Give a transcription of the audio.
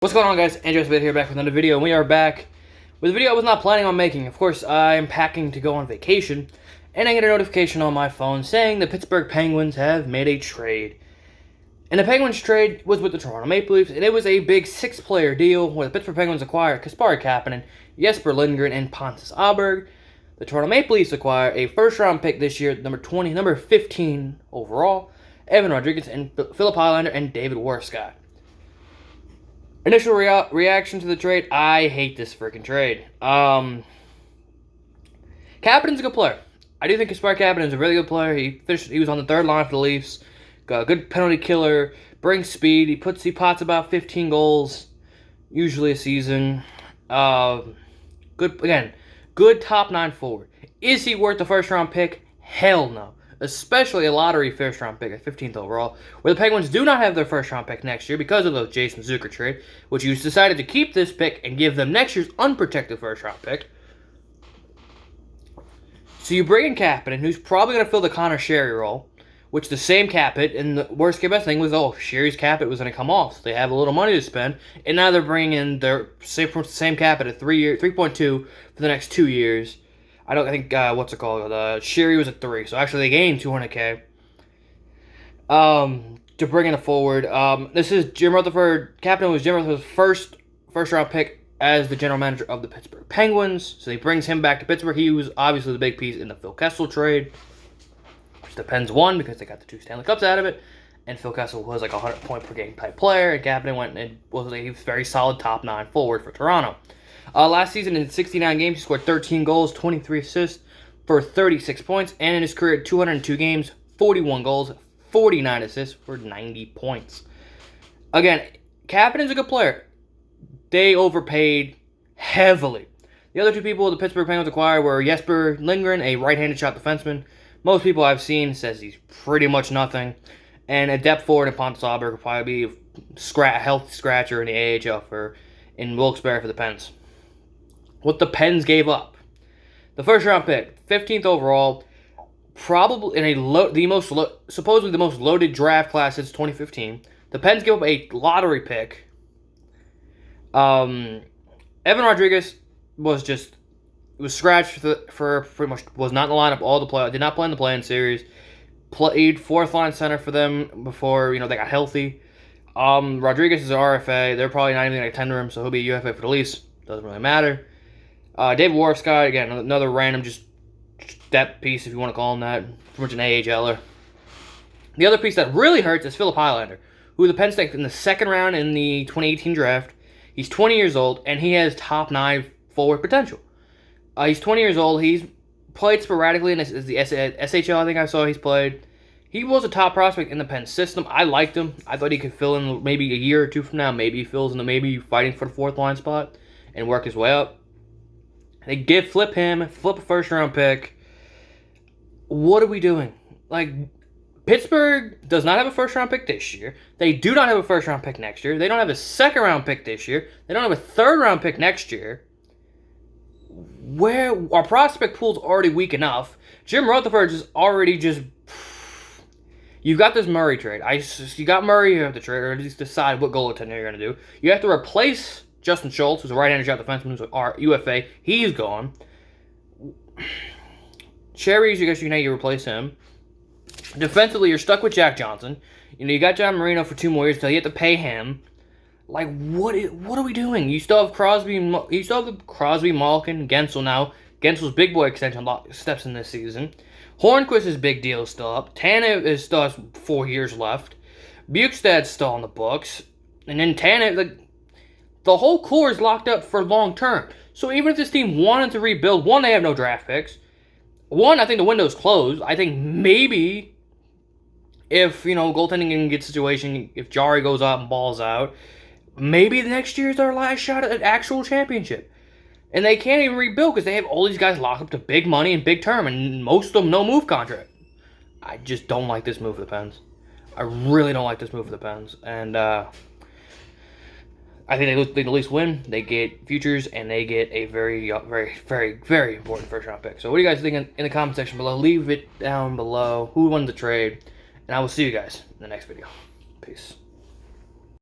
What's going on, guys? Andrew Smith here, back with another video, and we are back with a video I was not planning on making. Of course, I am packing to go on vacation, and I get a notification on my phone saying the Pittsburgh Penguins have made a trade. And the Penguins trade was with the Toronto Maple Leafs, and it was a big 6-player deal where the Pittsburgh Penguins acquired Kasper Kapanen, Jesper Lindgren, and Pontus Aberg. The Toronto Maple Leafs acquire a first-round pick this year, number 15 overall, Evan Rodriguez, and Philip Highlander, and David Warscott. Initial reaction to the trade: I hate this freaking trade. Kapanen's a good player. I do think Kasper Kapanen's a really good player. He was on the third line for the Leafs. Got a good penalty killer. Brings speed. He pots about 15 goals usually a season. Good top 9 forward. Is he worth the first round pick? Hell no. Especially a lottery first-round pick at 15th overall, where the Penguins do not have their first-round pick next year because of the Jason Zucker trade, which you decided to keep this pick and give them next year's unprotected first-round pick. So you bring in Kapanen, who's probably going to fill the Connor Sherry role, which the same cap hit, and the worst-case thing was, Sherry's cap hit was going to come off, so they have a little money to spend, and now they're bringing in their same cap hit at 3.2 for the next 2 years. I think Sherry was at 3, so actually they gained $200K. To bring in a forward. This is Jim Rutherford. Kapanen was Jim Rutherford's first round pick as the general manager of the Pittsburgh Penguins. So he brings him back to Pittsburgh. He was obviously the big piece in the Phil Kessel trade, which the Pens won because they got the 2 Stanley Cups out of it. And Phil Kessel was like a 100-point per game type player, and Kapanen went and was a very solid top 9 forward for Toronto. Last season, in 69 games, he scored 13 goals, 23 assists for 36 points. And in his career, 202 games, 41 goals, 49 assists for 90 points. Again, Kapanen's a good player. They overpaid heavily. The other 2 people the Pittsburgh Penguins acquired were Jesper Lindgren, a right-handed shot defenseman. Most people I've seen says he's pretty much nothing. And a depth forward in Pontus Aberg will probably be a healthy scratcher in the AHL in Wilkes-Barre for the Pens. What the Pens gave up: the first-round pick, 15th overall, probably in supposedly the most loaded draft class since 2015. The Pens gave up a lottery pick. Evan Rodriguez was scratched for pretty much, was not in the lineup did not play in the play-in series. Played 4th-line center for them before they got healthy. Rodriguez is an RFA. They're probably not even going to tender him, so he'll be a UFA for the Leafs. Doesn't really matter. David Warscott, again, another random depth piece, if you want to call him that. Pretty much an AHLer. The other piece that really hurts is Philip Highlander, who the Pens took in the 2nd round in the 2018 draft. He's 20 years old, and he has top 9 forward potential. He's 20 years old. He's played sporadically in the SHL, I think I saw he's played. He was a top prospect in the Pens system. I liked him. I thought he could fill in maybe a year or 2 from now. Maybe he fills in maybe fighting for the 4th-line spot and work his way up. They flip a first-round pick. What are we doing? Pittsburgh does not have a first-round pick this year. They do not have a first-round pick next year. They don't have a second-round pick this year. They don't have a third-round pick next year. Where our prospect pool's already weak enough. Jim Rutherford is already You've got this Murray trade. You got Murray, you have to trade, or at least decide what goaltender you're going to do. You have to replace Justin Schultz, who's a right-handed shot defenseman, who's our UFA. He's gone. Cherries, I guess you replace him. Defensively, you're stuck with Jack Johnson. You got John Marino for 2 more years until you have to pay him. What are we doing? You still have Crosby, Malkin, Gensel now. Gensel's big boy extension steps in this season. Hornquist's big deal is still up. Tanev still has 4 years left. Bukestad's still on the books. And then Tanev, the whole core is locked up for long term. So even if this team wanted to rebuild, 1, they have no draft picks. 1, I think the window's closed. I think maybe if, goaltending can get situation, if Jari goes out and balls out, maybe the next year is our last shot at an actual championship. And they can't even rebuild because they have all these guys locked up to big money and big term, and most of them no move contract. I just don't like this move for the Pens. I really don't like this move for the Pens. And I think they at least win. They get futures, and they get a very, very, very, very important first-round pick. So what do you guys think in the comment section below? Leave it down below. Who won the trade? And I will see you guys in the next video. Peace.